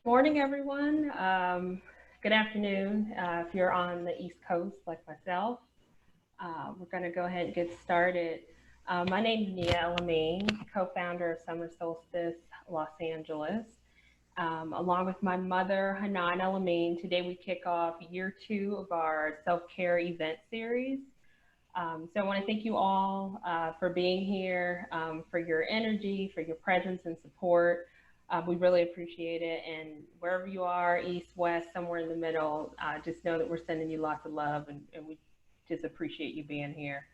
Morning, everyone. Good afternoon if you're on the East Coast like myself. We're going to go ahead and get started. My name is Nia Elamine, co-founder of Summer Solstice Los Angeles. Along with my mother, Hanan Elamine, today we kick off year 2 of our self-care event series. So I want to thank you all for being here, for your energy, for your presence and support. We really appreciate it. And wherever you are, east, west, somewhere in the middle, just know that we're sending you lots of love and we just appreciate you being here.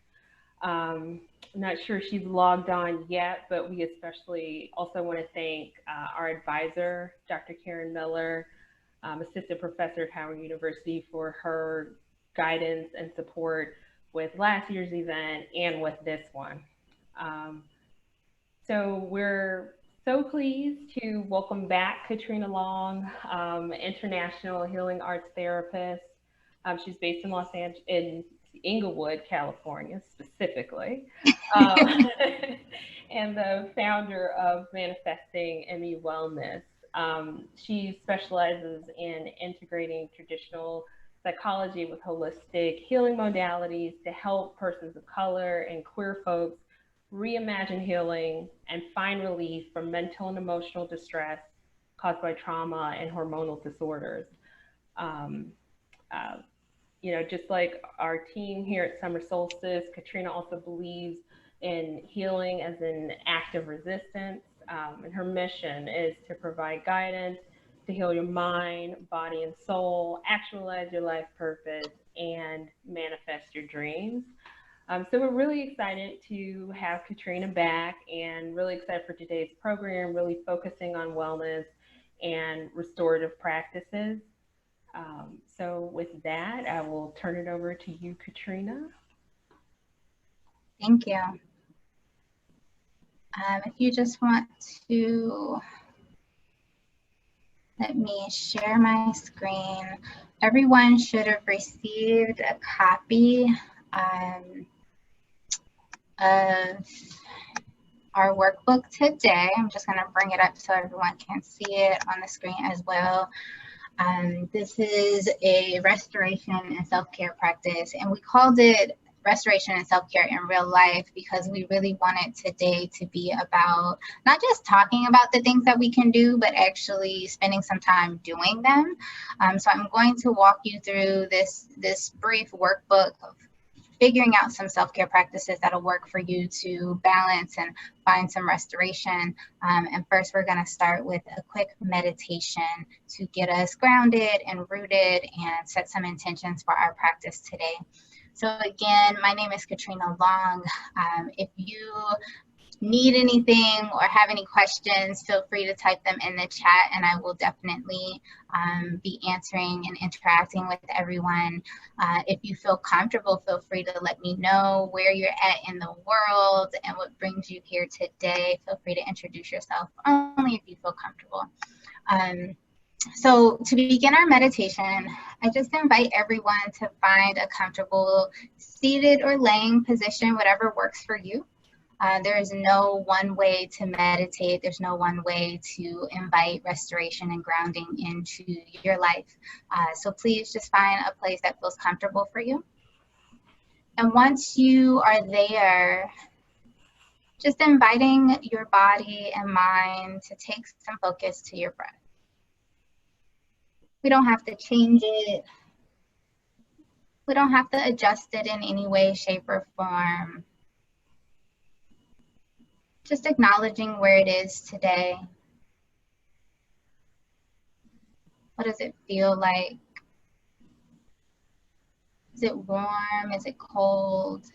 I'm not sure she's logged on yet, but we especially also want to thank our advisor, Dr. Karen Miller, assistant professor at Howard University, for her guidance and support with last year's event and with this one. Um, so we're so pleased to welcome back Katrina Long, international healing arts therapist. She's based in in Inglewood, California, specifically, um, and the founder of Manifesting ME Wellness. She specializes in integrating traditional psychology with holistic healing modalities to help persons of color and queer folks reimagine healing and find relief from mental and emotional distress caused by trauma and hormonal disorders. Um, uh, just like our team here at Summer Solstice, Katrina also believes in healing as an act of resistance. And her mission is to provide guidance to heal your mind, body, and soul, actualize your life purpose, and manifest your dreams. So we're really excited to have Katrina back and really excited for today's program, really focusing on wellness and restorative practices. So with that, I will turn it over to you, Katrina. Thank you. If you just want to let me share my screen. Everyone should have received a copy of our workbook today. I'm just going to bring it up so everyone can see it on the screen as well. This is a restoration and self-care practice, and we called it restoration and self-care in real life because we really wanted today to be about not just talking about the things that we can do, but actually spending some time doing them. So I'm going to walk you through this brief workbook of figuring out some self-care practices that'll work for you to balance and find some restoration. And first, we're going to start with a quick meditation to get us grounded and rooted and set some intentions for our practice today. So again, my name is Katrina Long. If you need anything or have any questions, feel free to type them in the chat and I will definitely be answering and interacting with everyone. If you feel comfortable, feel free to let me know where you're at in the world and what brings you here today. Feel free to introduce yourself only if you feel comfortable. So to begin our meditation, I just invite everyone to find a comfortable seated or laying position, whatever works for you. There is no one way to meditate. There's no one way to invite restoration and grounding into your life. So please just find a place that feels comfortable for you. And once you are there, just inviting your body and mind to take some focus to your breath. We don't have to change it. We don't have to adjust it in any way, shape, or form. Just acknowledging where it is today. What does it feel like? Is it warm? Is it cold?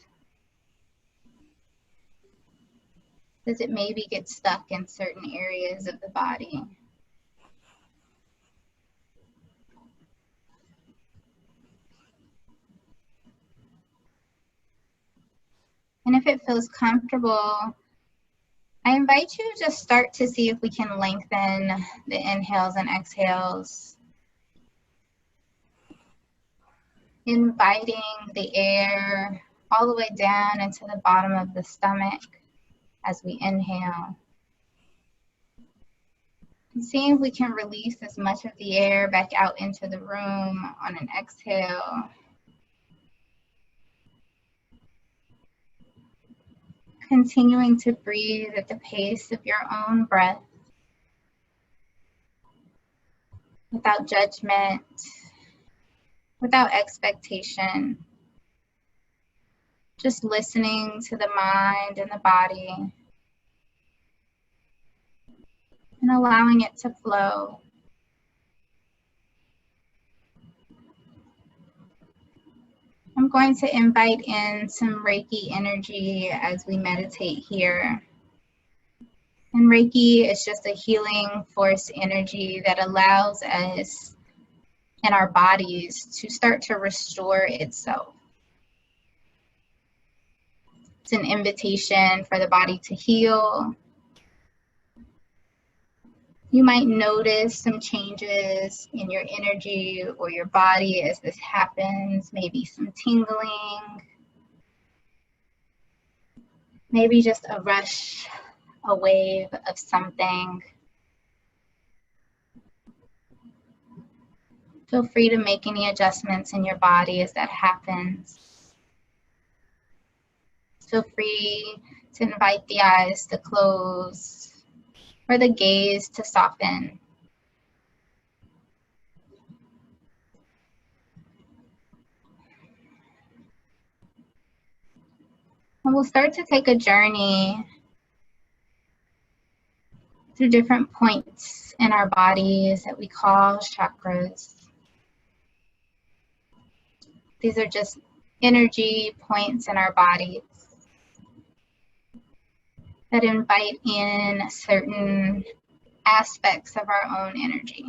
Does it maybe get stuck in certain areas of the body? And if it feels comfortable, I invite you to just start to see if we can lengthen the inhales and exhales. Inviting the air all the way down into the bottom of the stomach as we inhale. See if we can release as much of the air back out into the room on an exhale. Continuing to breathe at the pace of your own breath, without judgment, without expectation. Just listening to the mind and the body and allowing it to flow. I'm going to invite in some Reiki energy as we meditate here. And Reiki is just a healing force energy that allows us and our bodies to start to restore itself. It's an invitation for the body to heal. You might notice some changes in your energy or your body as this happens, maybe some tingling, maybe just a rush, a wave of something. Feel free to make any adjustments in your body as that happens. Feel free to invite the eyes to close or the gaze to soften. And we'll start to take a journey through different points in our bodies that we call chakras. These are just energy points in our bodies that invite in certain aspects of our own energy.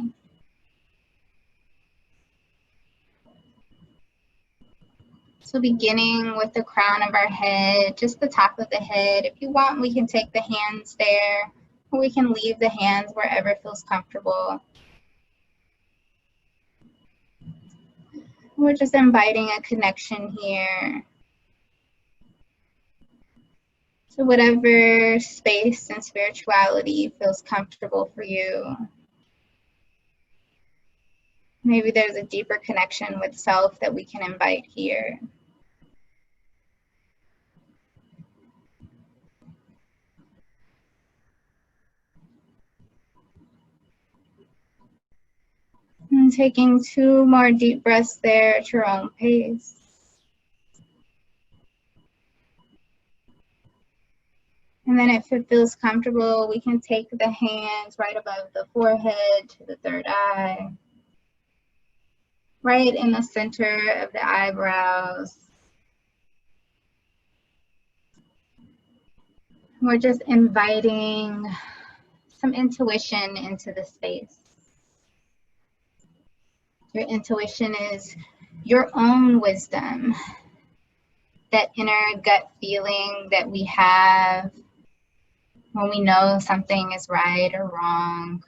So beginning with the crown of our head, just the top of the head. If you want, we can take the hands there, or we can leave the hands wherever feels comfortable. We're just inviting a connection here. So whatever space and spirituality feels comfortable for you. Maybe there's a deeper connection with self that we can invite here. And taking 2 more deep breaths there at your own pace. And then if it feels comfortable, we can take the hands right above the forehead to the third eye, right in the center of the eyebrows. We're just inviting some intuition into the space. Your intuition is your own wisdom, that inner gut feeling that we have when we know something is right or wrong,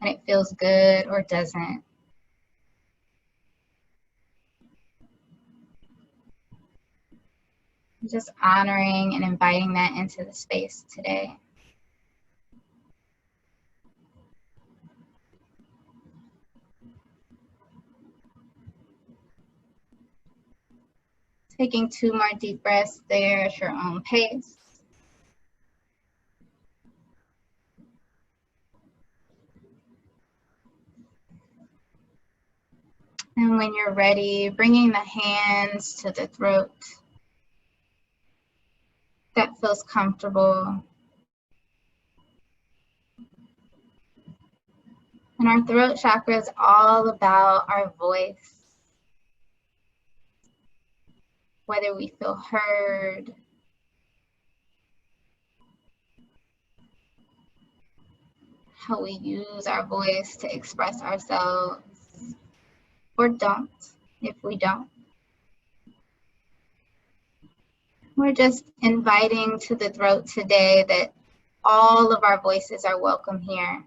and it feels good or doesn't. Just honoring and inviting that into the space today. Taking 2 more deep breaths there at your own pace. And when you're ready, bringing the hands to the throat. That feels comfortable. And our throat chakra is all about our voice. Whether we feel heard, how we use our voice to express ourselves, or don't, if we don't. We're just inviting to the throat today that all of our voices are welcome here.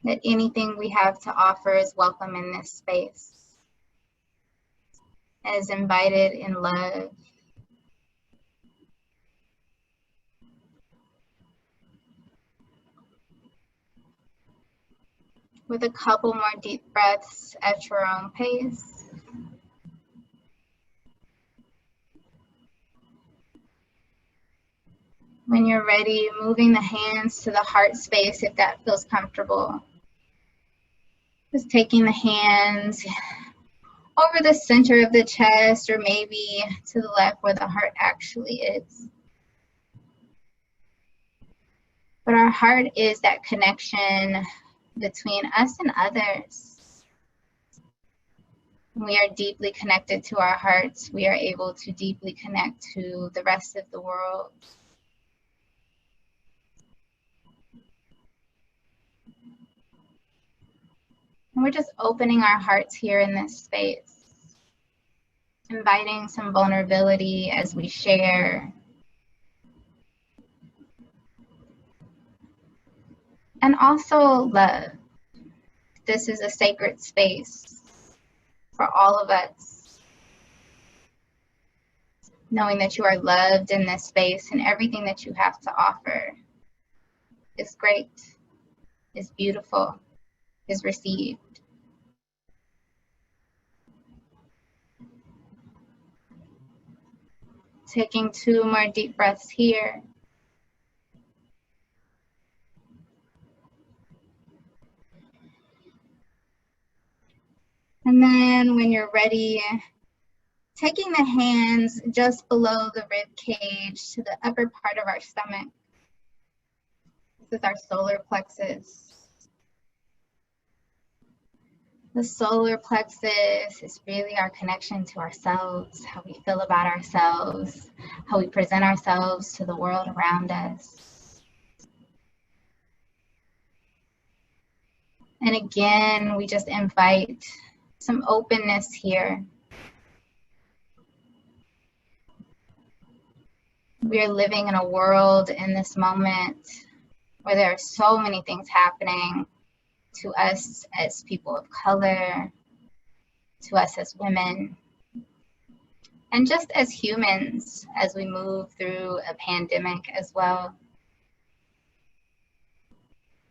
That anything we have to offer is welcome in this space, as invited in love. with a couple more deep breaths at your own pace. When you're ready, moving the hands to the heart space if that feels comfortable. Just taking the hands over the center of the chest or maybe to the left where the heart actually is. But our heart is that connection between us and others. When we are deeply connected to our hearts, we are able to deeply connect to the rest of the world. And we're just opening our hearts here in this space, inviting some vulnerability as we share. And also love. This is a sacred space for all of us. Knowing that you are loved in this space and everything that you have to offer is great, is beautiful, is received. Taking 2 more deep breaths here. And then when you're ready, taking the hands just below the rib cage to the upper part of our stomach. This is our solar plexus. The solar plexus is really our connection to ourselves, how we feel about ourselves, how we present ourselves to the world around us. And again, we just invite some openness here. We are living in a world in this moment where there are so many things happening to us as people of color, to us as women, and just as humans as we move through a pandemic as well.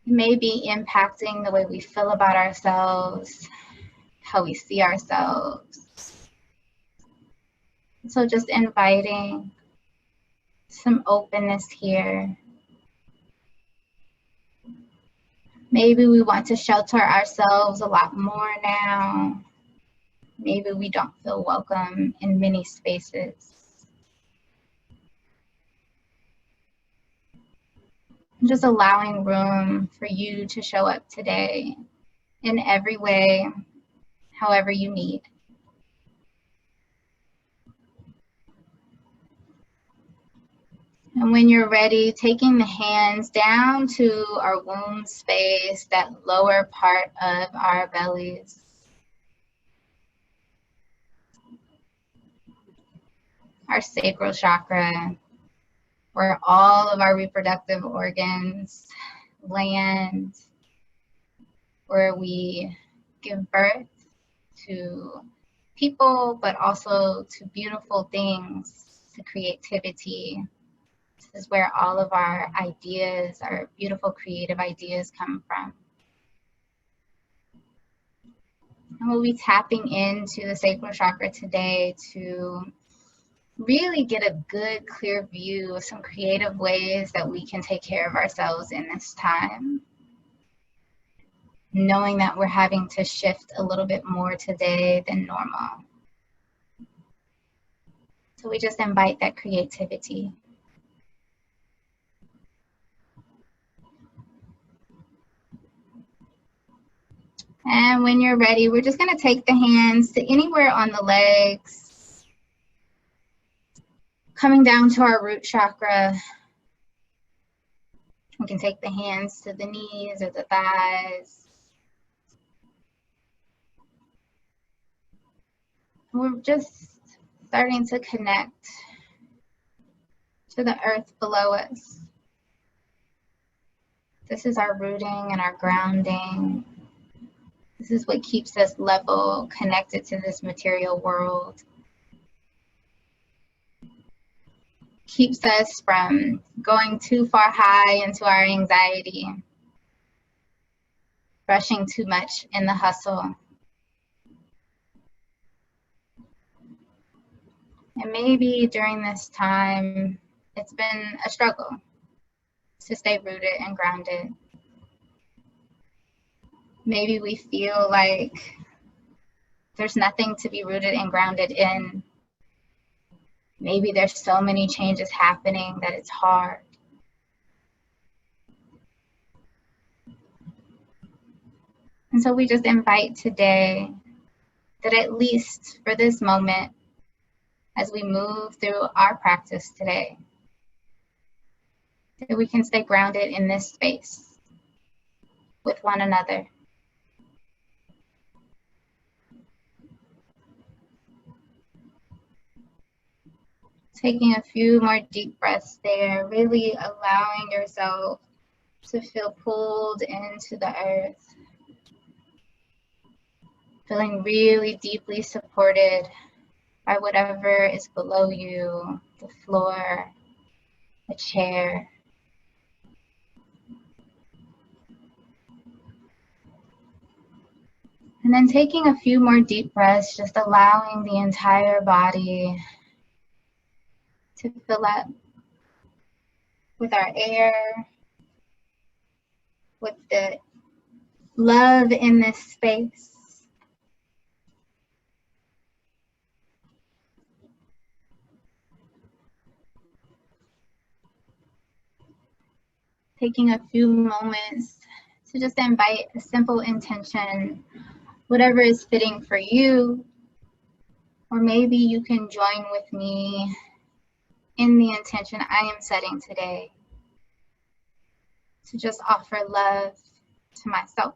It may be impacting the way we feel about ourselves, how we see ourselves. So just inviting some openness here. Maybe we want to shelter ourselves a lot more now. Maybe we don't feel welcome in many spaces. Just allowing room for you to show up today in every way, however you need. And when you're ready, taking the hands down to our womb space, that lower part of our bellies. Our sacral chakra, where all of our reproductive organs land, where we give birth to people, but also to beautiful things, to creativity. This is where all of our ideas, our beautiful creative ideas come from. And we'll be tapping into the sacral chakra today to really get a good, clear view of some creative ways that we can take care of ourselves in this time. Knowing that we're having to shift a little bit more today than normal. So we just invite that creativity. And when you're ready, we're just going to take the hands to anywhere on the legs, coming down to our root chakra. We can take the hands to the knees or the thighs. We're just starting to connect to the earth below us. This is our rooting and our grounding. This is what keeps us level, connected to this material world. Keeps us from going too far high into our anxiety. rushing too much in the hustle. And maybe during this time, it's been a struggle to stay rooted and grounded. Maybe we feel like there's nothing to be rooted and grounded in. Maybe there's so many changes happening that it's hard. And so we just invite today that at least for this moment, as we move through our practice today, that we can stay grounded in this space with one another. Taking a few more deep breaths there, really allowing yourself to feel pulled into the earth. Feeling really deeply supported by whatever is below you, the floor, a chair. And then taking a few more deep breaths, just allowing the entire body to fill up with our air, with the love in this space. Taking a few moments to just invite a simple intention, whatever is fitting for you, or maybe you can join with me in the intention I am setting today to just offer love to myself,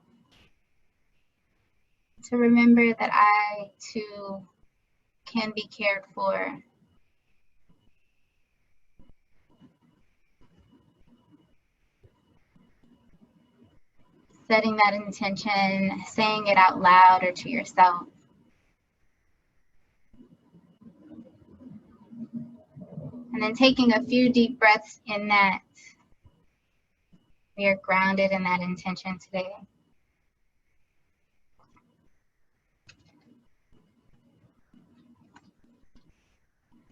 to remember that I too can be cared for. Setting that intention, saying it out loud or to yourself. And then taking a few deep breaths in that. We are grounded in that intention today.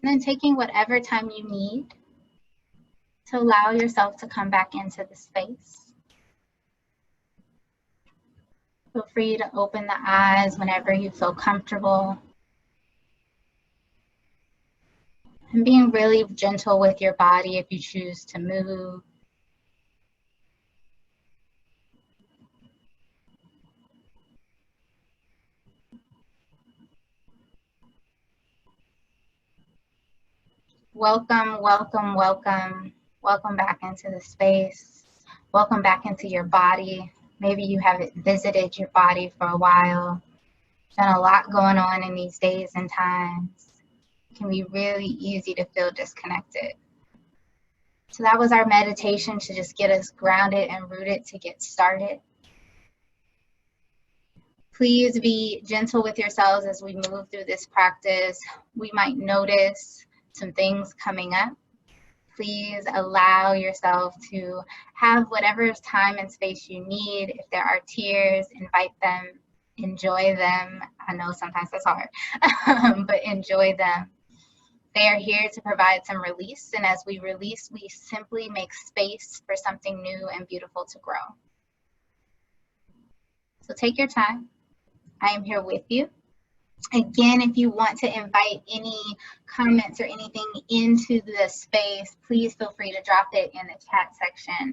And then taking whatever time you need to allow yourself to come back into the space. Feel free to open the eyes whenever you feel comfortable. And being really gentle with your body if you choose to move. Welcome, welcome, welcome. Welcome back into the space. Welcome back into your body. Maybe you haven't visited your body for a while. There's been a lot going on in these days and times. It can be really easy to feel disconnected. So that was our meditation to just get us grounded and rooted to get started. Please be gentle with yourselves as we move through this practice. We might notice some things coming up. Please allow yourself to have whatever time and space you need. If there are tears, invite them, enjoy them. I know sometimes that's hard, but enjoy them. They are here to provide some release, and as we release, we simply make space for something new and beautiful to grow. So take your time. I am here with you. Again, if you want to invite any comments or anything into the space, please feel free to drop it in the chat section,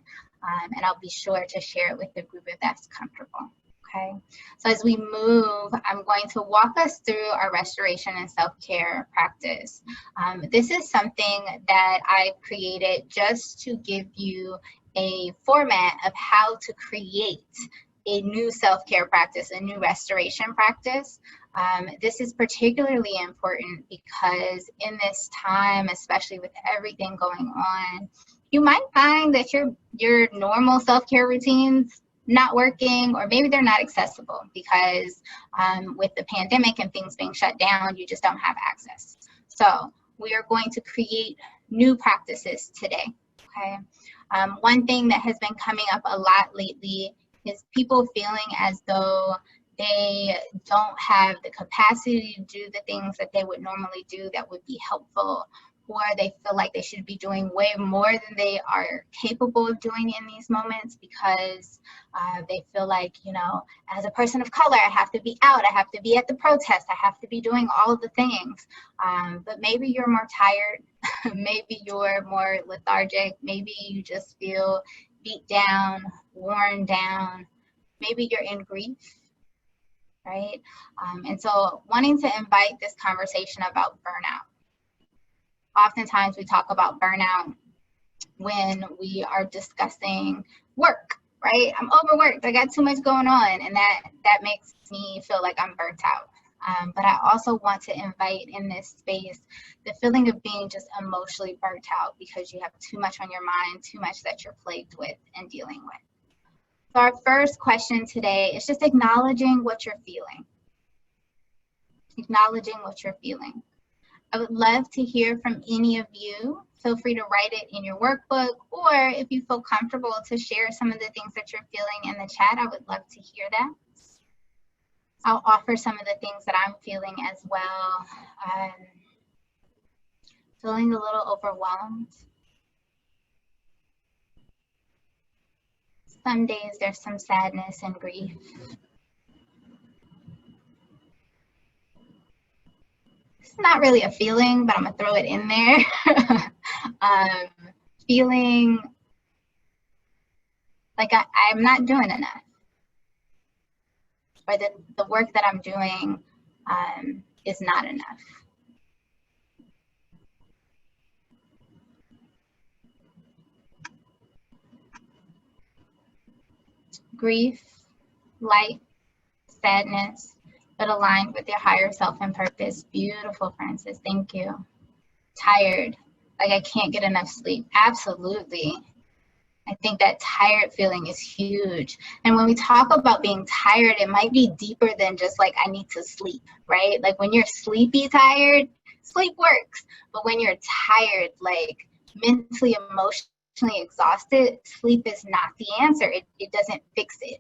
and I'll be sure to share it with the group if that's comfortable. Okay, so as we move, I'm going to walk us through our restoration and self-care practice. This is something that I've created just to give you a format of how to create a new self-care practice, a new restoration practice. This is particularly important because in this time, especially with everything going on, you might find that your normal self-care routines not working, or maybe they're not accessible because with the pandemic and things being shut down, you just don't have access. So we are going to create new practices today, okay? One thing that has been coming up a lot lately is people feeling as though they don't have the capacity to do the things that they would normally do that would be helpful, or they feel like they should be doing way more than they are capable of doing in these moments because they feel like, you know, as a person of color, I have to be out, I have to be at the protest, I have to be doing all of the things. But maybe you're more tired, maybe you're more lethargic, maybe you just feel beat down, worn down, maybe you're in grief, right? And so wanting to invite this conversation about burnout. Oftentimes we talk about burnout when we are discussing work, right? I'm overworked, I got too much going on, and that makes me feel like I'm burnt out. But I also want to invite in this space the feeling of being just emotionally burnt out because you have too much on your mind, too much that you're plagued with and dealing with. So our first question today is just acknowledging what you're feeling. Acknowledging what you're feeling. I would love to hear from any of you. Feel free to write it in your workbook, or if you feel comfortable to share some of the things that you're feeling in the chat, I would love to hear that. I'll offer some of the things that I'm feeling as well. Feeling a little overwhelmed. Some days there's some sadness and grief. It's not really a feeling, but I'm gonna throw it in there. Feeling like I'm not doing enough, or that the work that I'm doing is not enough. Grief, light, sadness, but aligned with your higher self and purpose. Beautiful, Francis. Thank you. Tired, like I can't get enough sleep. Absolutely. I think that tired feeling is huge. And when we talk about being tired, it might be deeper than just like I need to sleep, right? Like when you're sleepy tired, sleep works. But when you're tired, like mentally, emotionally exhausted, sleep is not the answer. It doesn't fix it.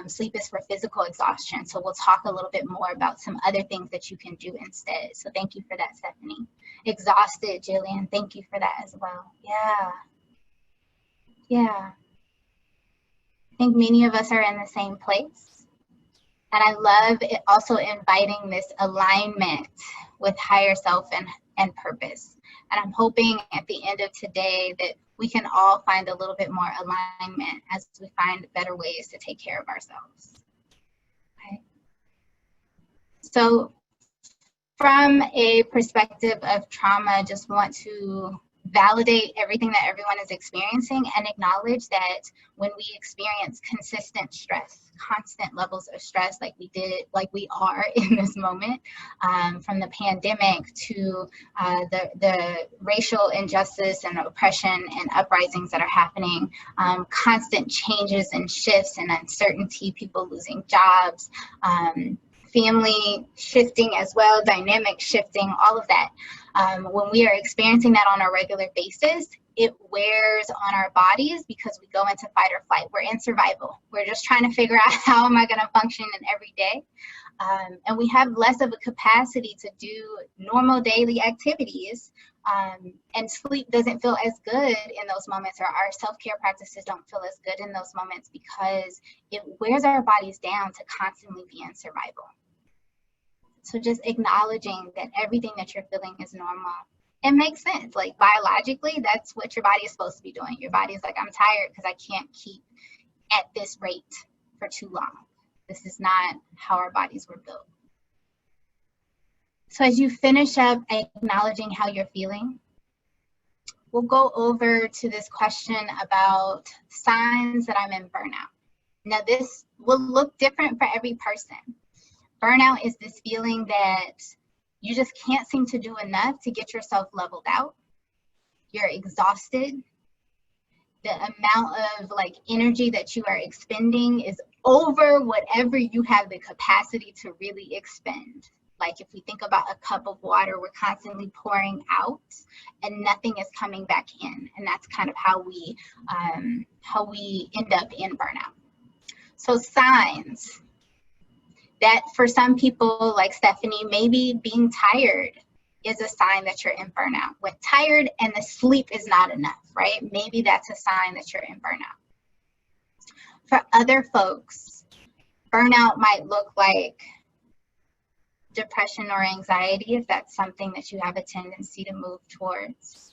Sleep is for physical exhaustion. So we'll talk a little bit more about some other things that you can do instead. So thank you for that, Stephanie. Exhausted, Jillian, thank you for that as well. Yeah. I think many of us are in the same place. And I love it also inviting this alignment with higher self and purpose. And I'm hoping at the end of today that we can all find a little bit more alignment as we find better ways to take care of ourselves. Okay. So from a perspective of trauma, just want to validate everything that everyone is experiencing and acknowledge that when we experience consistent stress, constant levels of stress like we are in this moment, from the pandemic to the racial injustice and oppression and uprisings that are happening, constant changes and shifts and uncertainty, people losing jobs, family shifting as well, dynamic shifting, all of that. When we are experiencing that on a regular basis, it wears on our bodies because we go into fight or flight. We're in survival. We're just trying to figure out how am I going to function in every day. And we have less of a capacity to do normal daily activities. And sleep doesn't feel as good in those moments, or our self-care practices don't feel as good in those moments because it wears our bodies down to constantly be in survival. So just acknowledging that everything that you're feeling is normal. It makes sense. Like biologically, that's what your body is supposed to be doing. Your body is like, I'm tired because I can't keep at this rate for too long. This is not how our bodies were built. So as you finish up acknowledging how you're feeling, we'll go over to this question about signs that I'm in burnout. Now this will look different for every person. Burnout is this feeling that you just can't seem to do enough to get yourself leveled out. You're exhausted. The amount of like energy that you are expending is over whatever you have the capacity to really expend. Like if we think about a cup of water, we're constantly pouring out and nothing is coming back in. And that's kind of how we end up in burnout. So signs that for some people like Stephanie, maybe being tired is a sign that you're in burnout. When tired and the sleep is not enough, right? Maybe that's a sign that you're in burnout. For other folks, burnout might look like depression or anxiety, if that's something that you have a tendency to move towards.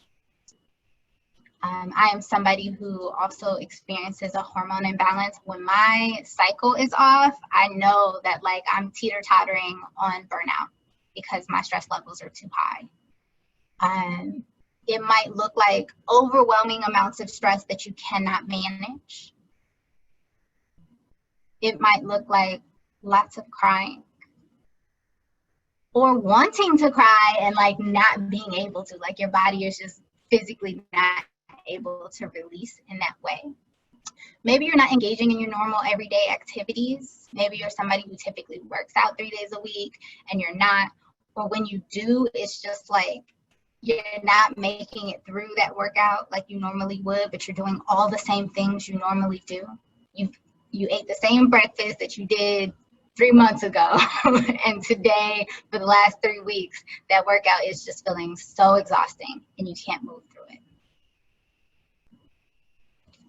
I am somebody who also experiences a hormone imbalance. When my cycle is off, I know that like I'm teeter-tottering on burnout because my stress levels are too high. It might look like overwhelming amounts of stress that you cannot manage. It might look like lots of crying or wanting to cry and like not being able to, like your body is just physically not able to release in that way. Maybe you're not engaging in your normal everyday activities. Maybe you're somebody who typically works out 3 days a week and you're not, or when you do, it's just like you're not making it through that workout like you normally would, but you're doing all the same things you normally do. You ate the same breakfast that you did 3 months ago and today for the last 3 weeks, that workout is just feeling so exhausting and you can't move through it.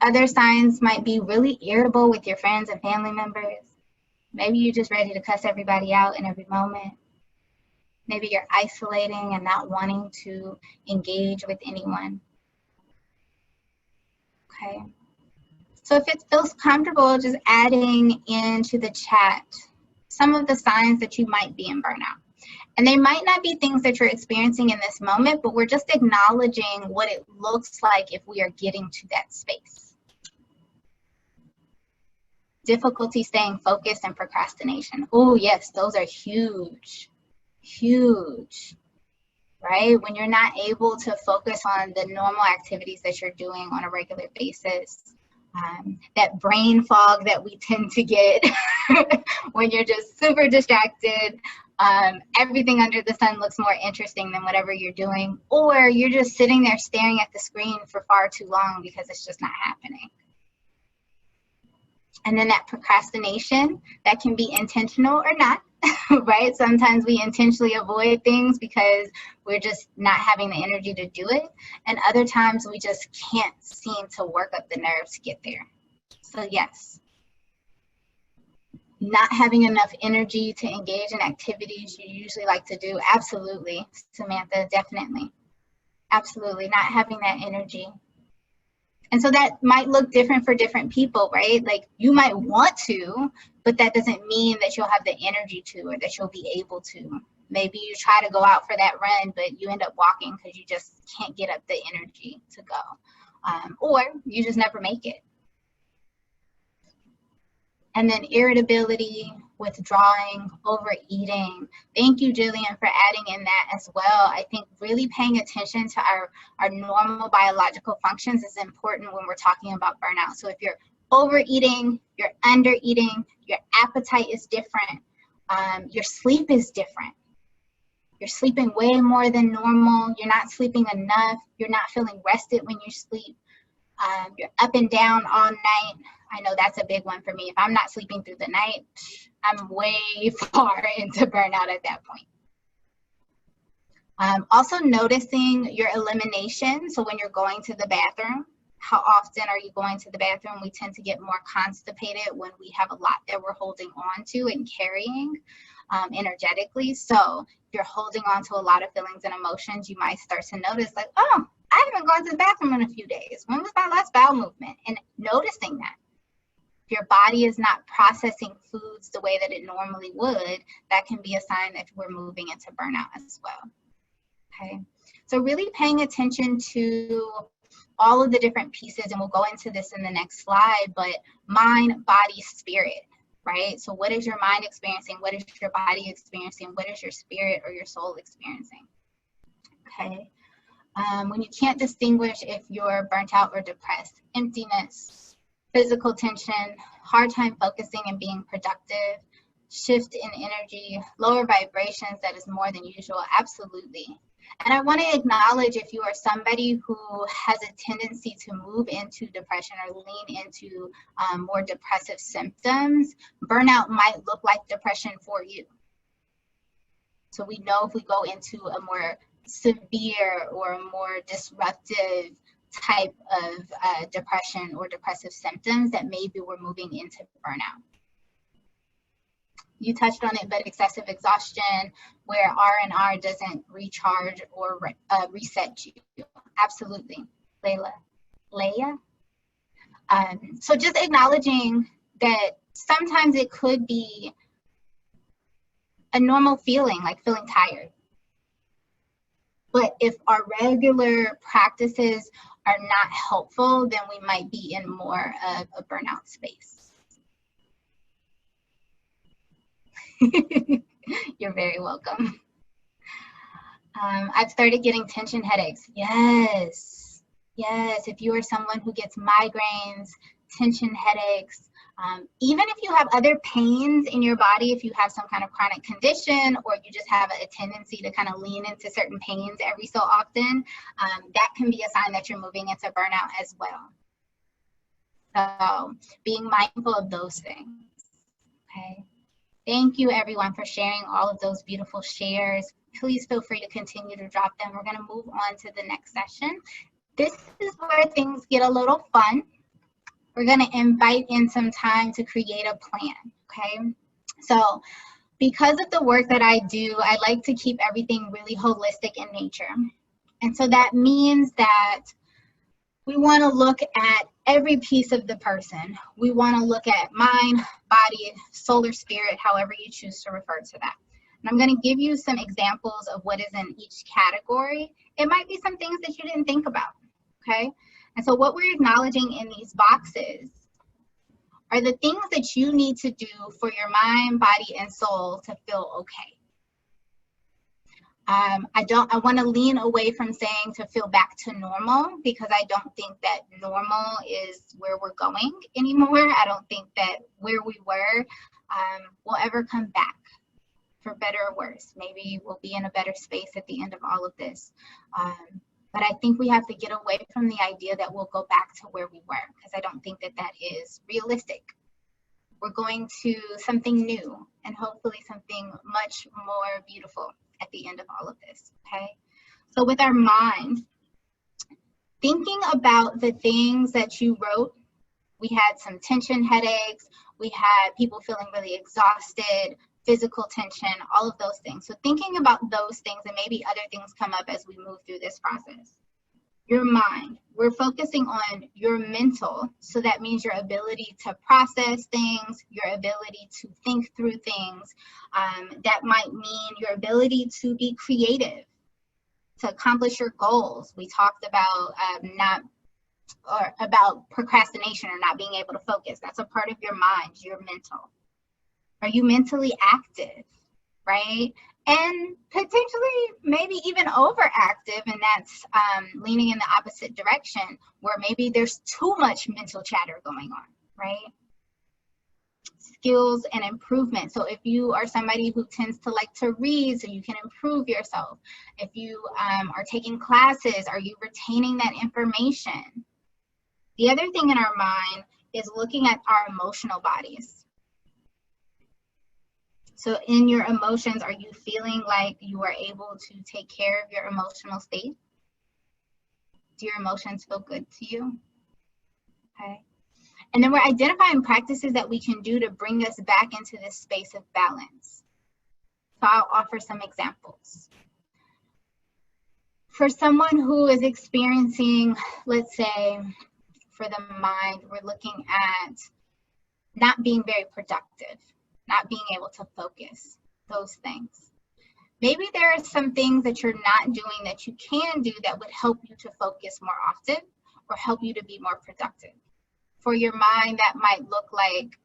Other signs might be really irritable with your friends and family members. Maybe you're just ready to cuss everybody out in every moment. Maybe you're isolating and not wanting to engage with anyone. Okay. So if it feels comfortable, just adding into the chat some of the signs that you might be in burnout. And they might not be things that you're experiencing in this moment, but we're just acknowledging what it looks like if we are getting to that space. Difficulty staying focused and procrastination. Oh yes, those are huge, huge, right? When you're not able to focus on the normal activities that you're doing on a regular basis, that brain fog that we tend to get when you're just super distracted, everything under the sun looks more interesting than whatever you're doing, or you're just sitting there staring at the screen for far too long because it's just not happening. And then that procrastination, that can be intentional or not, right? Sometimes we intentionally avoid things because we're just not having the energy to do it. And other times we just can't seem to work up the nerves to get there. So yes, not having enough energy to engage in activities you usually like to do. Absolutely, Samantha, definitely. Absolutely, not having that energy. And so that might look different for different people, right? Like you might want to, but that doesn't mean that you'll have the energy to, or that you'll be able to. Maybe you try to go out for that run, but you end up walking because you just can't get up the energy to go. Or you just never make it. And then irritability, withdrawing, overeating. Thank you, Jillian, for adding in that as well. I think really paying attention to our normal biological functions is important when we're talking about burnout. So if you're overeating, you're undereating, your appetite is different, your sleep is different. You're sleeping way more than normal. You're not sleeping enough. You're not feeling rested when you sleep. You're up and down all night. I know that's a big one for me. If I'm not sleeping through the night, I'm way far into burnout at that point. Also noticing your elimination. So when you're going to the bathroom, how often are you going to the bathroom? We tend to get more constipated when we have a lot that we're holding on to and carrying energetically. So if you're holding on to a lot of feelings and emotions, you might start to notice like, oh, I haven't gone to the bathroom in a few days. When was my last bowel movement? And noticing that. If your body is not processing foods the way that it normally would, that can be a sign that we're moving into burnout as well. Okay, so really paying attention to all of the different pieces, and we'll go into this in the next slide, but mind, body, spirit, right? So what is your mind experiencing? What is your body experiencing? What is your spirit or your soul experiencing? Okay. When you can't distinguish if you're burnt out or depressed, emptiness, physical tension, hard time focusing and being productive, shift in energy, lower vibrations that is more than usual? Absolutely. And I want to acknowledge if you are somebody who has a tendency to move into depression or lean into more depressive symptoms, burnout might look like depression for you. So we know if we go into a more severe or a more disruptive type of depression or depressive symptoms, that maybe we're moving into burnout. You touched on it, but excessive exhaustion, where R&R doesn't recharge or reset you. Absolutely, Leia. So just acknowledging that sometimes it could be a normal feeling, like feeling tired. But if our regular practices are not helpful, then we might be in more of a burnout space. You're very welcome. I've started getting tension headaches. Yes, yes. If you are someone who gets migraines, tension headaches, even if you have other pains in your body, if you have some kind of chronic condition, or you just have a tendency to kind of lean into certain pains every so often, that can be a sign that you're moving into burnout as well. So being mindful of those things, okay? Thank you everyone for sharing all of those beautiful shares. Please feel free to continue to drop them. We're gonna move on to the next session. This is where things get a little fun. We're gonna invite in some time to create a plan, okay? So because of the work that I do, I like to keep everything really holistic in nature. And so that means that we want to look at every piece of the person. We want to look at mind, body, soul, or spirit, however you choose to refer to that. And I'm going to give you some examples of what is in each category. It might be some things that you didn't think about, okay? And so what we're acknowledging in these boxes are the things that you need to do for your mind, body, and soul to feel okay. I want to lean away from saying to feel back to normal, because I don't think that normal is where we're going anymore. I don't think that where we were will ever come back, for better or worse. Maybe we'll be in a better space at the end of all of this. But I think we have to get away from the idea that we'll go back to where we were, because I don't think that that is realistic. We're going to something new, and hopefully something much more beautiful at the end of all of this, okay? So with our mind, thinking about the things that you wrote, we had some tension headaches, we had people feeling really exhausted, physical tension, all of those things. So thinking about those things, and maybe other things come up as we move through this process. Your mind, we're focusing on your mental, so that means your ability to process things, your ability to think through things. That might mean your ability to be creative, to accomplish your goals. We talked about about procrastination or not being able to focus. That's a part of your mind, your mental. Are you mentally active, right? And potentially maybe even overactive, and that's leaning in the opposite direction, where maybe there's too much mental chatter going on, right? Skills and improvement. So if you are somebody who tends to like to read so you can improve yourself, if you are taking classes, are you retaining that information? The other thing in our mind is looking at our emotional bodies. So in your emotions, are you feeling like you are able to take care of your emotional state? Do your emotions feel good to you? Okay. And then we're identifying practices that we can do to bring us back into this space of balance. So I'll offer some examples. For someone who is experiencing, let's say, for the mind, we're looking at not being very productive, not being able to focus, those things. Maybe there are some things that you're not doing that you can do that would help you to focus more often or help you to be more productive. For your mind, that might look like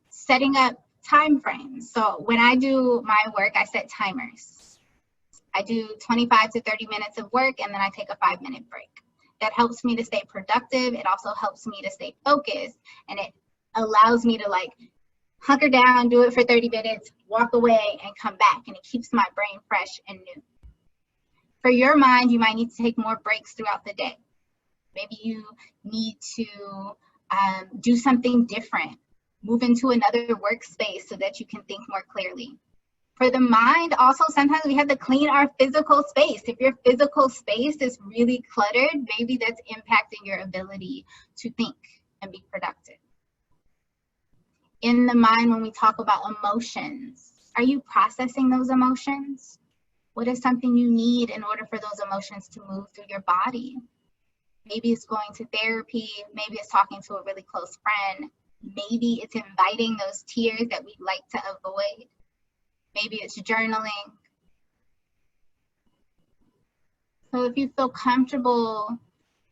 setting up time frames. So when I do my work, I set timers. I do 25 to 30 minutes of work, and then I take a 5-minute break. That helps me to stay productive. It also helps me to stay focused, and it allows me to like hunker down, do it for 30 minutes, walk away, and come back. And it keeps my brain fresh and new. For your mind, you might need to take more breaks throughout the day. Maybe you need to do something different, move into another workspace so that you can think more clearly. For the mind, also, sometimes we have to clean our physical space. If your physical space is really cluttered, maybe that's impacting your ability to think and be productive. In the mind, when we talk about emotions, are you processing those emotions? What is something you need in order for those emotions to move through your body? Maybe it's going to therapy. Maybe it's talking to a really close friend. Maybe it's inviting those tears that we like to avoid. Maybe it's journaling. So if you feel comfortable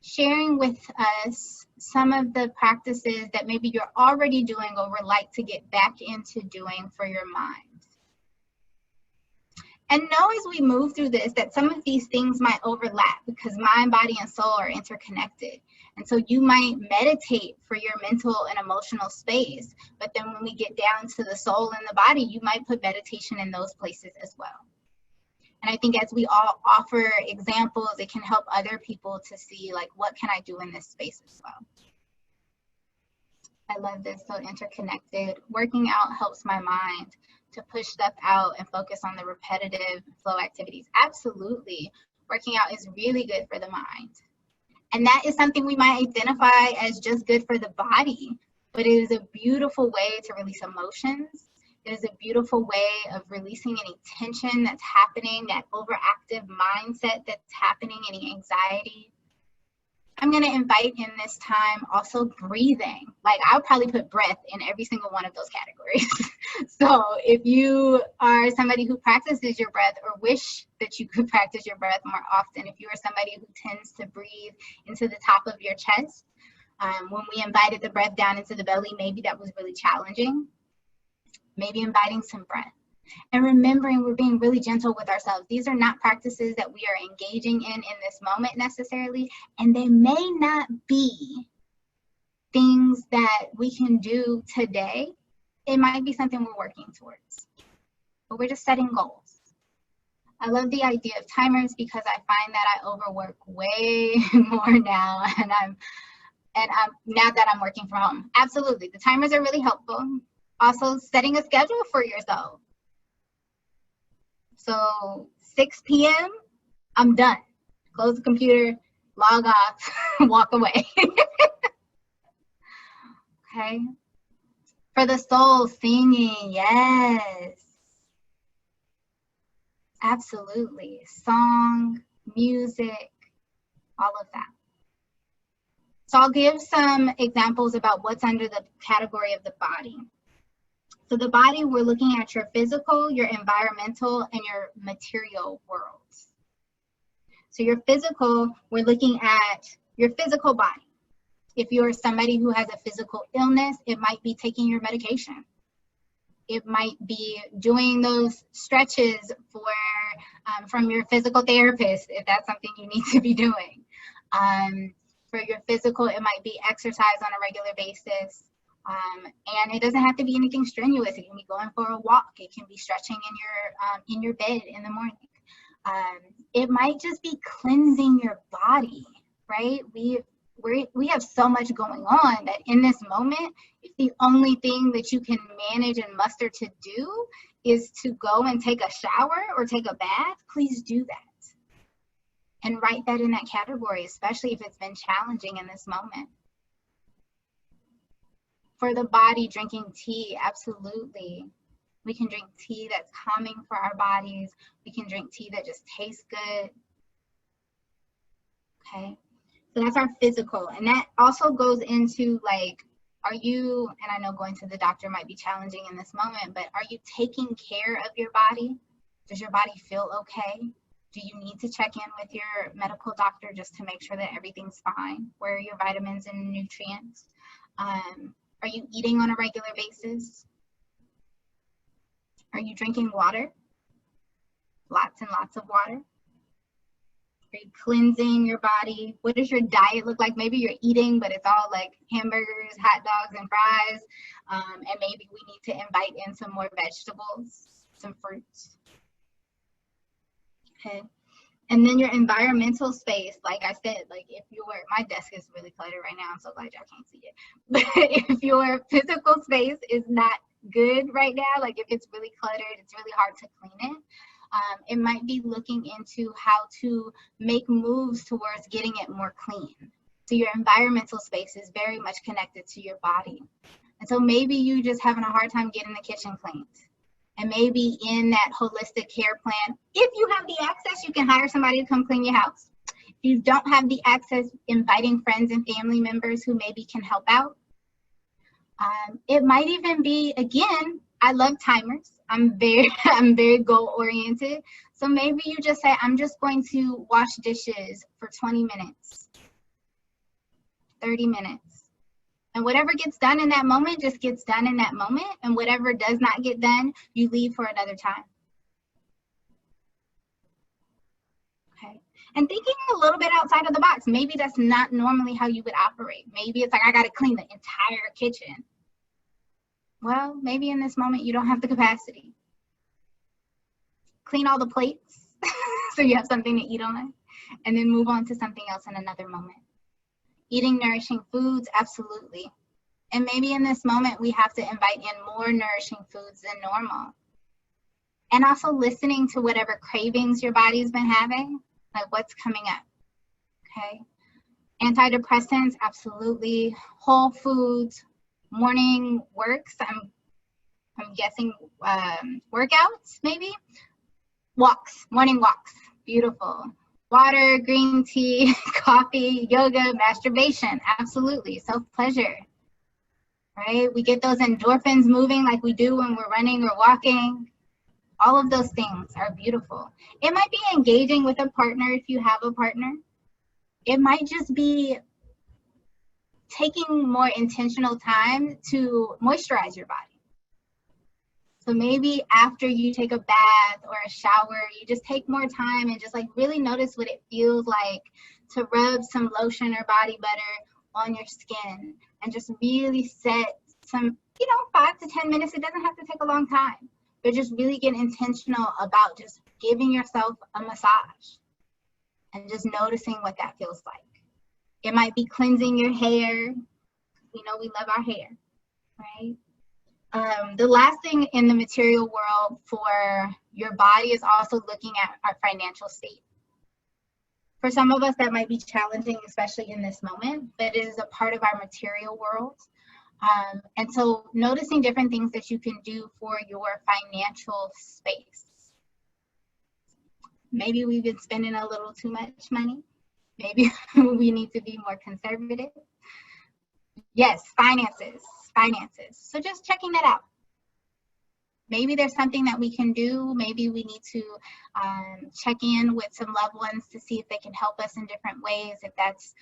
sharing with us some of the practices that maybe you're already doing or would like to get back into doing for your mind. And know as we move through this that some of these things might overlap because mind, body, and soul are interconnected. And so you might meditate for your mental and emotional space, but then when we get down to the soul and the body, you might put meditation in those places as well. And I think as we all offer examples, it can help other people to see like, what can I do in this space as well? I love this, so interconnected. Working out helps my mind to push stuff out and focus on the repetitive flow activities. Absolutely. Working out is really good for the mind. And that is something we might identify as just good for the body, but it is a beautiful way to release emotions. It is a beautiful way of releasing any tension that's happening, that overactive mindset that's happening, any anxiety. I'm going to invite in this time also breathing. Like I'll probably put breath in every single one of those categories. So if you are somebody who practices your breath or wish that you could practice your breath more often, if you are somebody who tends to breathe into the top of your chest, when we invited the breath down into the belly, maybe that was really challenging. Maybe inviting some breath. And remembering we're being really gentle with ourselves. These are not practices that we are engaging in this moment necessarily, and they may not be things that we can do today. It might be something we're working towards, but we're just setting goals. I love the idea of timers because I find that I overwork way more now, and now that I'm working from home. Absolutely, the timers are really helpful. Also, setting a schedule for yourself. So 6 p.m., I'm done. Close the computer, log off, walk away. Okay. For the soul, singing, yes. Absolutely. Song, music, all of that. So I'll give some examples about what's under the category of the body. So the body, we're looking at your physical, your environmental, and your material worlds. So your physical, we're looking at your physical body. If you're somebody who has a physical illness, it might be taking your medication. It might be doing those stretches from your physical therapist, if that's something you need to be doing. For your physical, it might be exercise on a regular basis. And it doesn't have to be anything strenuous. It can be going for a walk. It can be stretching in your bed in the morning. It might just be cleansing your body, right? We have so much going on that in this moment, if the only thing that you can manage and muster to do is to go and take a shower or take a bath, please do that. And write that in that category, especially if it's been challenging in this moment. For the body, drinking tea, absolutely. We can drink tea that's calming for our bodies. We can drink tea that just tastes good. Okay, so that's our physical. And that also goes into like, are you, and I know going to the doctor might be challenging in this moment, but are you taking care of your body? Does your body feel okay? Do you need to check in with your medical doctor just to make sure that everything's fine? Where are your vitamins and nutrients? Are you eating on a regular basis? Are you drinking water? Lots and lots of water. Are you cleansing your body? What does your diet look like? Maybe you're eating, but it's all like hamburgers, hot dogs, and fries. And maybe we need to invite in some more vegetables, some fruits. Okay. And then your environmental space, like I said, like if my desk is really cluttered right now. I'm so glad y'all can't see it. But if your physical space is not good right now, like if it's really cluttered, it's really hard to clean it. It might be looking into how to make moves towards getting it more clean. So your environmental space is very much connected to your body. And so maybe you just having a hard time getting the kitchen cleaned. And maybe in that holistic care plan, if you have the access, you can hire somebody to come clean your house. If you don't have the access, inviting friends and family members who maybe can help out. It might even be, again, I love timers. I'm very goal oriented. So maybe you just say, I'm just going to wash dishes for 20 minutes, 30 minutes. And whatever gets done in that moment just gets done in that moment. And whatever does not get done, you leave for another time. Okay. And thinking a little bit outside of the box, maybe that's not normally how you would operate. Maybe it's like, I got to clean the entire kitchen. Well, maybe in this moment, you don't have the capacity. Clean all the plates so you have something to eat on, and then move on to something else in another moment. Eating nourishing foods, absolutely. And maybe in this moment, we have to invite in more nourishing foods than normal. And also listening to whatever cravings your body's been having, like what's coming up, okay? Antidepressants, absolutely. Whole foods, morning works, I'm guessing workouts, maybe. Walks, morning walks, beautiful. Water, green tea, coffee, yoga, masturbation, absolutely. Self-pleasure, right? We get those endorphins moving like we do when we're running or walking. All of those things are beautiful. It might be engaging with a partner if you have a partner. It might just be taking more intentional time to moisturize your body. So maybe after you take a bath or a shower, you just take more time and just like really notice what it feels like to rub some lotion or body butter on your skin and just really set some, 5 to 10 minutes. It doesn't have to take a long time, but just really get intentional about just giving yourself a massage and just noticing what that feels like. It might be cleansing your hair. We know we love our hair, right? The last thing in the material world for your body is also looking at our financial state. For some of us, that might be challenging, especially in this moment, but it is a part of our material world. And so noticing different things that you can do for your financial space. Maybe we've been spending a little too much money. Maybe we need to be more conservative. Yes, finances. So just checking that out. Maybe there's something that we can do. Maybe we need to check in with some loved ones to see if they can help us in different ways, if that's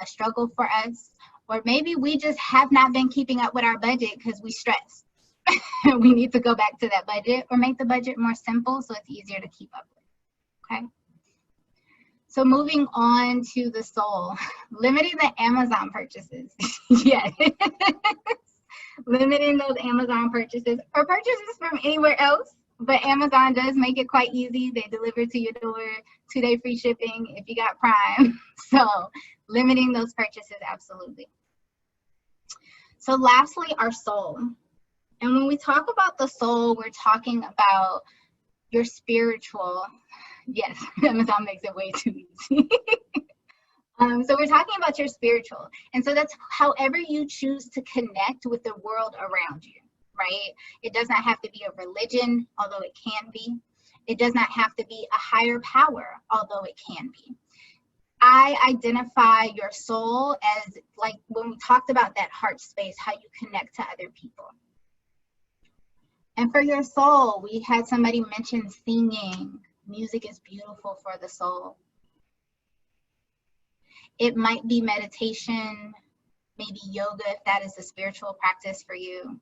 a struggle for us. Or maybe we just have not been keeping up with our budget because we stressed. We need to go back to that budget or make the budget more simple so it's easier to keep up with, okay? So moving on to the soul, limiting the Amazon purchases. Yes. Limiting those Amazon purchases or purchases from anywhere else, but Amazon does make it quite easy. They deliver to your door, 2-day free shipping if you got Prime. So limiting those purchases, absolutely. So lastly, our soul. And when we talk about the soul, we're talking about your spiritual. Yes, Amazon makes it way too easy. So we're talking about your spiritual. And so that's however you choose to connect with the world around you, right? It does not have to be a religion, although it can be. It does not have to be a higher power, although it can be. I identify your soul as like when we talked about that heart space, how you connect to other people. And for your soul, we had somebody mention singing. Music is beautiful for the soul. It might be meditation, maybe yoga, if that is a spiritual practice for you.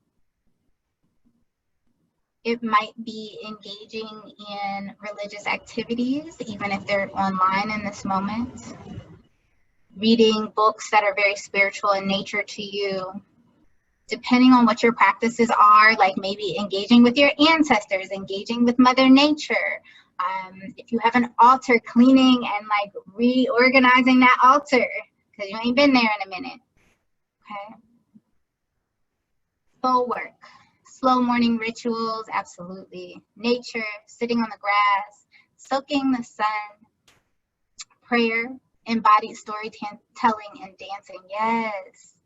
It might be engaging in religious activities, even if they're online in this moment. Reading books that are very spiritual in nature to you. Depending on what your practices are, like maybe engaging with your ancestors, engaging with Mother Nature. If you have an altar, cleaning and like reorganizing that altar, because you ain't been there in a minute. Okay. Soul work. Slow morning rituals, absolutely. Nature, sitting on the grass, soaking the sun. Prayer, embodied storytelling and dancing. Yes,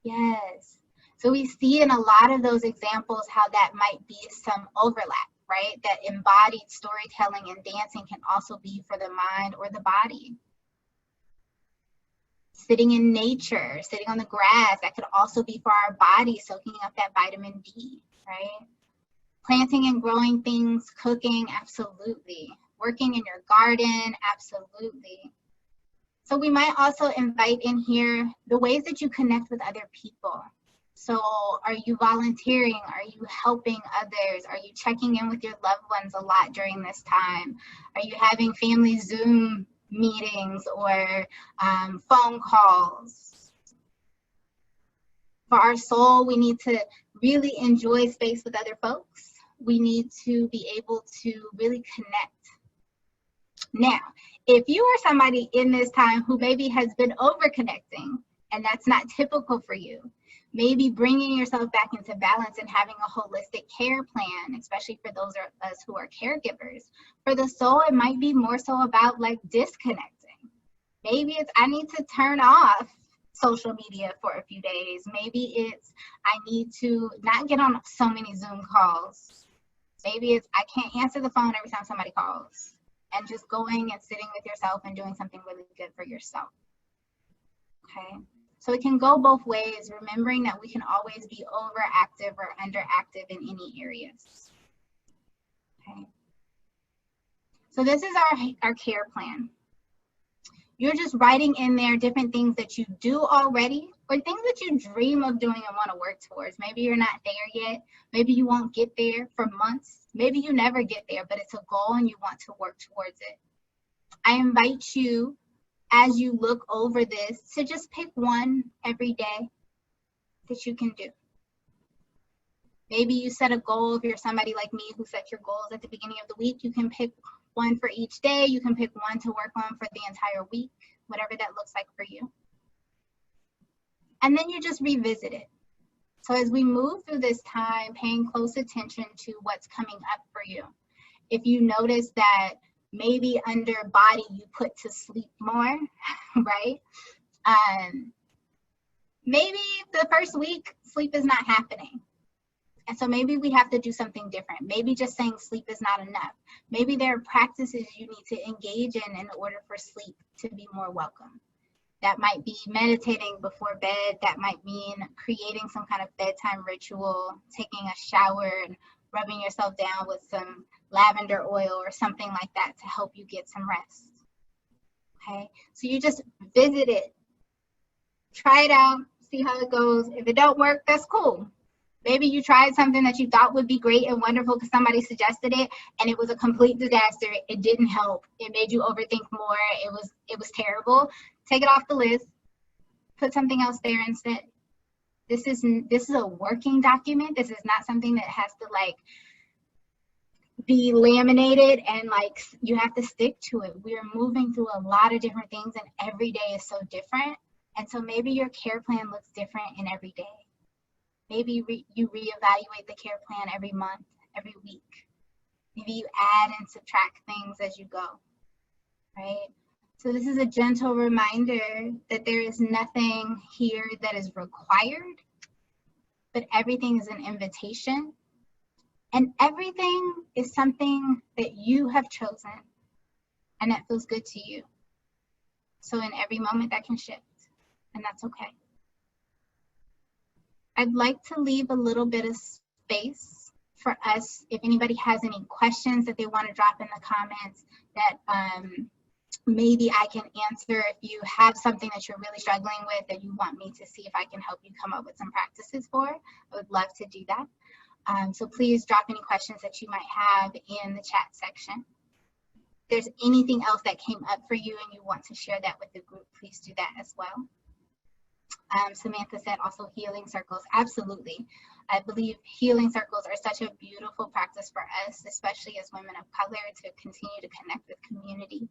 yes. So we see in a lot of those examples how that might be some overlap, right? That embodied storytelling and dancing can also be for the mind or the body. Sitting in nature, sitting on the grass, that could also be for our body, soaking up that vitamin D, right? Planting and growing things, cooking, absolutely. Working in your garden, absolutely. So we might also invite in here the ways that you connect with other people. So are you volunteering? Are you helping others? Are you checking in with your loved ones a lot during this time? Are you having family Zoom meetings or phone calls? For our soul, we need to really enjoy space with other folks. We need to be able to really connect. Now, if you are somebody in this time who maybe has been over-connecting, and that's not typical for you, maybe bringing yourself back into balance and having a holistic care plan, especially for those of us who are caregivers. For the soul, it might be more so about like disconnecting. Maybe it's, I need to turn off social media for a few days. Maybe it's, I need to not get on so many Zoom calls. Maybe it's, I can't answer the phone every time somebody calls. And just going and sitting with yourself and doing something really good for yourself. Okay. So it can go both ways, remembering that we can always be overactive or underactive in any areas. Okay. So this is our care plan. You're just writing in there different things that you do already or things that you dream of doing and want to work towards. Maybe you're not there yet. Maybe you won't get there for months. Maybe you never get there, but it's a goal and you want to work towards it. I invite you, as you look over this, to just pick one every day that you can do. Maybe you set a goal. If you're somebody like me who sets your goals at the beginning of the week, you can pick one for each day. You can pick one to work on for the entire week, whatever that looks like for you. And then you just revisit it. So as we move through this time, paying close attention to what's coming up for you. If you notice that maybe under body you put to sleep more, right? Maybe the first week sleep is not happening. And so maybe we have to do something different. Maybe just saying sleep is not enough. Maybe there are practices you need to engage in order for sleep to be more welcome. That might be meditating before bed. That might mean creating some kind of bedtime ritual, taking a shower and rubbing yourself down with some lavender oil or something like that to help you get some rest. Okay, so you just visit it, try it out, see how it goes. If it don't work, that's cool. Maybe you tried something that you thought would be great and wonderful because somebody suggested it and it was a complete disaster. It didn't help. It made you overthink more. It was terrible. Take it off the list. Put something else there instead. This is a working document. This is not something that has to like be laminated and like you have to stick to it. We are moving through a lot of different things and every day is so different. And so maybe your care plan looks different in every day. Maybe you reevaluate the care plan every month, every week. Maybe you add and subtract things as you go, right? So this is a gentle reminder that there is nothing here that is required, but everything is an invitation. And everything is something that you have chosen and that feels good to you. So in every moment that can shift, and that's okay. I'd like to leave a little bit of space for us, if anybody has any questions that they want to drop in the comments that maybe I can answer. If you have something that you're really struggling with that you want me to see if I can help you come up with some practices for, I would love to do that. So please drop any questions that you might have in the chat section. If there's anything else that came up for you and you want to share that with the group, please do that as well. Samantha said also healing circles. Absolutely. I believe healing circles are such a beautiful practice for us, especially as women of color, to continue to connect with community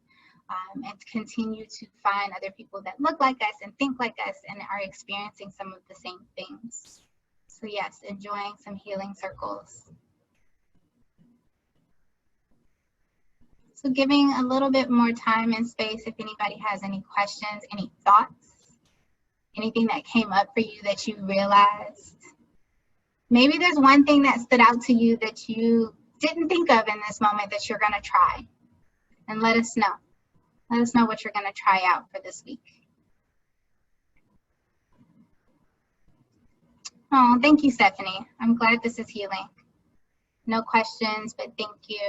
and continue to find other people that look like us and think like us and are experiencing some of the same things. So yes, enjoying some healing circles. So giving a little bit more time and space if anybody has any questions, any thoughts, anything that came up for you that you realized. Maybe there's one thing that stood out to you that you didn't think of in this moment that you're gonna try. And let us know. Let us know what you're gonna try out for this week. Oh, thank you, Stephanie. I'm glad this is healing. No questions, but thank you.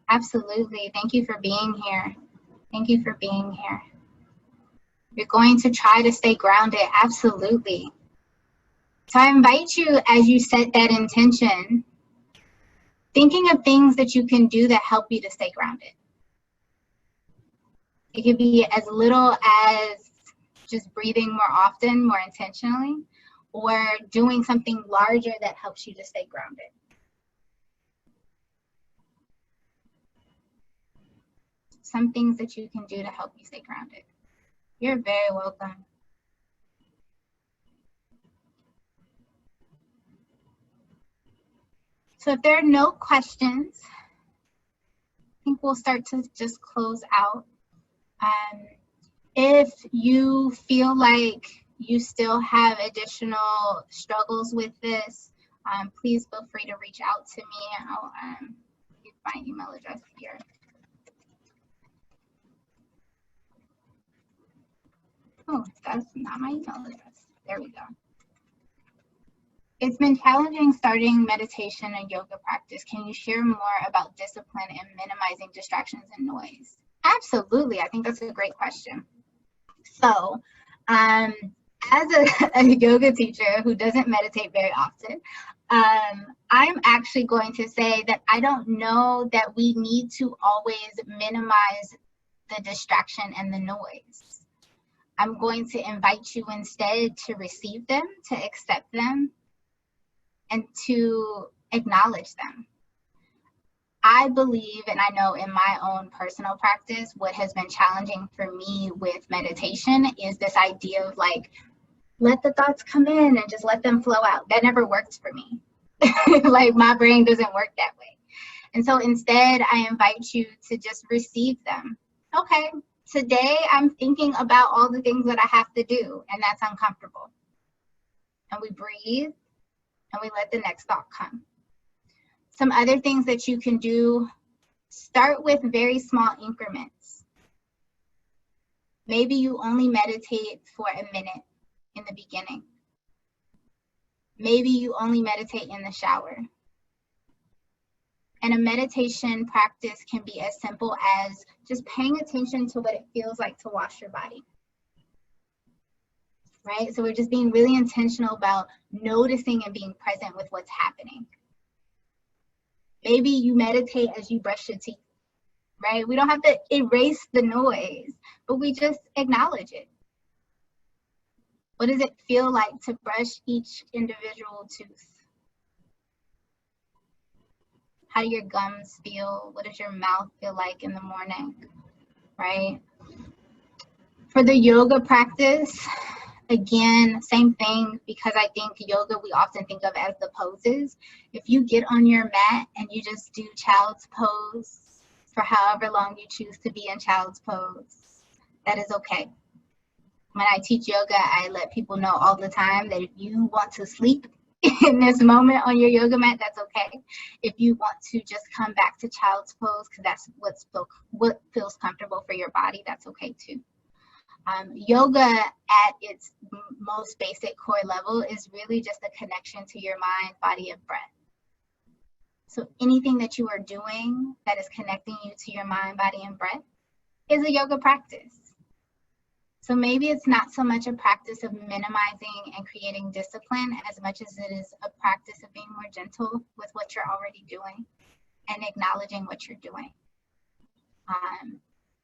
Absolutely, thank you for being here. Thank you for being here. You're going to try to stay grounded, absolutely. So I invite you, as you set that intention, thinking of things that you can do that help you to stay grounded. It could be as little as just breathing more often, more intentionally, or doing something larger that helps you to stay grounded. Some things that you can do to help you stay grounded. You're very welcome. So if there are no questions, I think we'll start to just close out. If you feel like you still have additional struggles with this, please feel free to reach out to me. I'll give my email address here. Oh, that's not my email address. There we go. It's been challenging starting meditation and yoga practice. Can you share more about discipline and minimizing distractions and noise? Absolutely. I think that's a great question. So, as a yoga teacher who doesn't meditate very often, I'm actually going to say that I don't know that we need to always minimize the distraction and the noise. I'm going to invite you instead to receive them, to accept them, and to acknowledge them. I believe, and I know in my own personal practice, what has been challenging for me with meditation is this idea of like, let the thoughts come in and just let them flow out. That never works for me. Like my brain doesn't work that way. And so instead, I invite you to just receive them. Okay, today I'm thinking about all the things that I have to do, and that's uncomfortable. And we breathe, and we let the next thought come. Some other things that you can do, start with very small increments. Maybe you only meditate for a minute in the beginning. Maybe you only meditate in the shower. And a meditation practice can be as simple as just paying attention to what it feels like to wash your body. Right? So we're just being really intentional about noticing and being present with what's happening. Maybe you meditate as you brush your teeth, right? We don't have to erase the noise, but we just acknowledge it. What does it feel like to brush each individual tooth? How do your gums feel? What does your mouth feel like in the morning, right? For the yoga practice, again, same thing, because I think yoga we often think of as the poses. If you get on your mat and you just do child's pose for however long you choose to be in child's pose, that is okay. When I teach yoga, I let people know all the time that if you want to sleep in this moment on your yoga mat, that's okay. If you want to just come back to child's pose, because that's what feels comfortable for your body, that's okay too. Yoga at its most basic core level is really just a connection to your mind, body, and breath. So anything that you are doing that is connecting you to your mind, body, and breath is a yoga practice. So maybe it's not so much a practice of minimizing and creating discipline as much as it is a practice of being more gentle with what you're already doing and acknowledging what you're doing.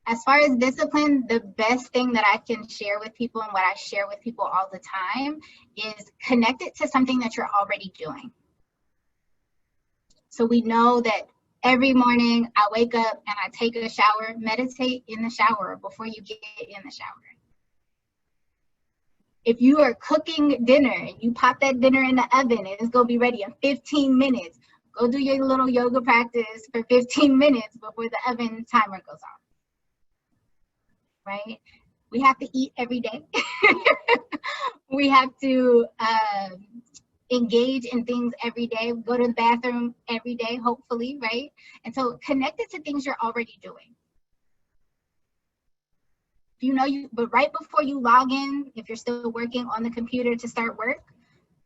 As far as discipline, the best thing that I can share with people and what I share with people all the time is connect it to something that you're already doing. So we know that every morning I wake up and I take a shower, meditate in the shower before you get in the shower. If you are cooking dinner and you pop that dinner in the oven and it's going to be ready in 15 minutes, go do your little yoga practice for 15 minutes before the oven timer goes off. Right? We have to eat every day. We have to engage in things every day, go to the bathroom every day, hopefully, right? And so connect it to things you're already doing. But right before you log in, if you're still working on the computer to start work,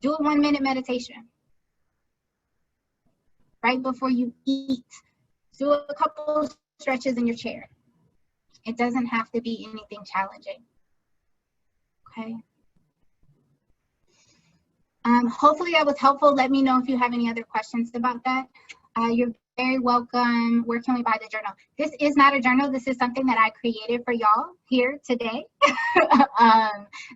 do a 1-minute meditation. Right before you eat, do a couple stretches in your chair. It doesn't have to be anything challenging. Okay. Hopefully that was helpful. Let me know if you have any other questions about that. You're very welcome. Where can we buy the journal? This is not a journal. This is something that I created for y'all here today.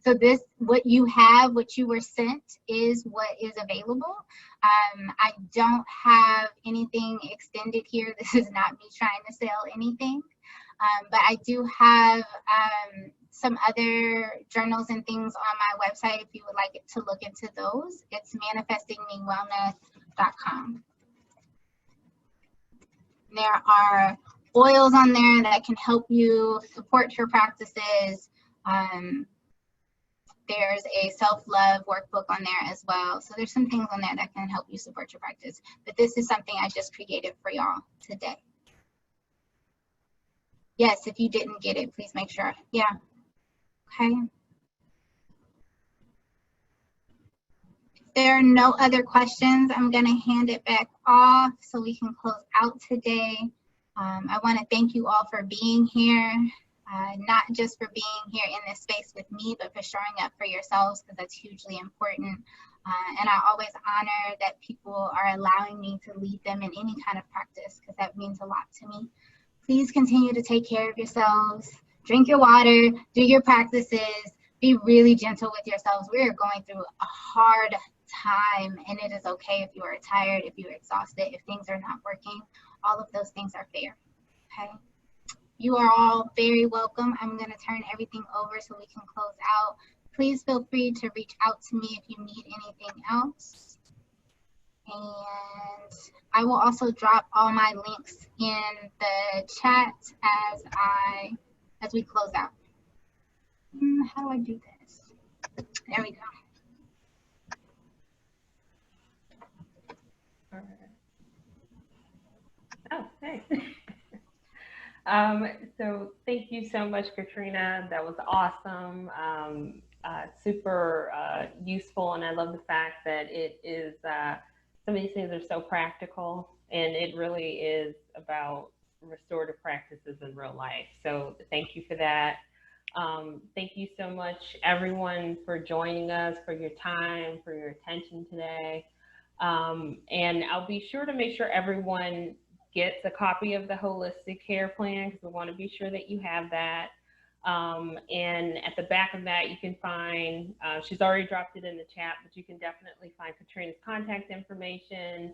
So this, what you have, what you were sent is what is available. I don't have anything extended here. This is not me trying to sell anything. But I do have some other journals and things on my website if you would like to look into those. It's manifestingmewellness.com. There are oils on there that can help you support your practices. There's a self-love workbook on there as well. So there's some things on there that can help you support your practice. But this is something I just created for y'all today. Yes, if you didn't get it, please make sure. Yeah. Okay. If there are no other questions, I'm going to hand it back off so we can close out today. I want to thank you all for being here, not just for being here in this space with me, but for showing up for yourselves, because that's hugely important. And I always honor that people are allowing me to lead them in any kind of practice, because that means a lot to me. Please continue to take care of yourselves. Drink your water, do your practices, be really gentle with yourselves. We are going through a hard time, and it is okay if you are tired, if you are exhausted, if things are not working. All of those things are fair, okay? You are all very welcome. I'm going to turn everything over so we can close out. Please feel free to reach out to me if you need anything else. And I will also drop all my links in the chat as we close out. How do I do this? There we go. All right. Oh, hey. So thank you so much, Katrina. That was awesome. Super useful. And I love the fact that it is, some of these things are so practical, and it really is about restorative practices in real life. So thank you for that. Thank you so much, everyone, for joining us, for your time, for your attention today. And I'll be sure to make sure everyone gets a copy of the holistic care plan, because we want to be sure that you have that. And at the back of that, you can find, she's already dropped it in the chat, but you can definitely find Katrina's contact information,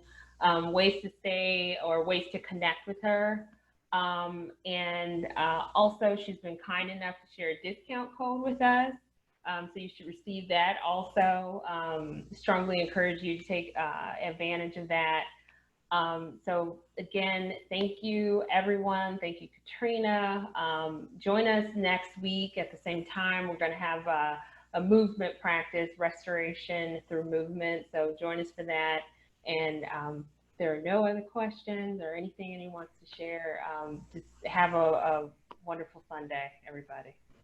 ways to stay or ways to connect with her. And also, she's been kind enough to share a discount code with us. So you should receive that also. Strongly encourage you to take advantage of that. So again, thank you, everyone. Thank you, Katrina. Join us next week at the same time. We're going to have a movement practice, restoration through movement. So join us for that. And there are no other questions or anything anyone wants to share. Just have a wonderful Sunday, everybody.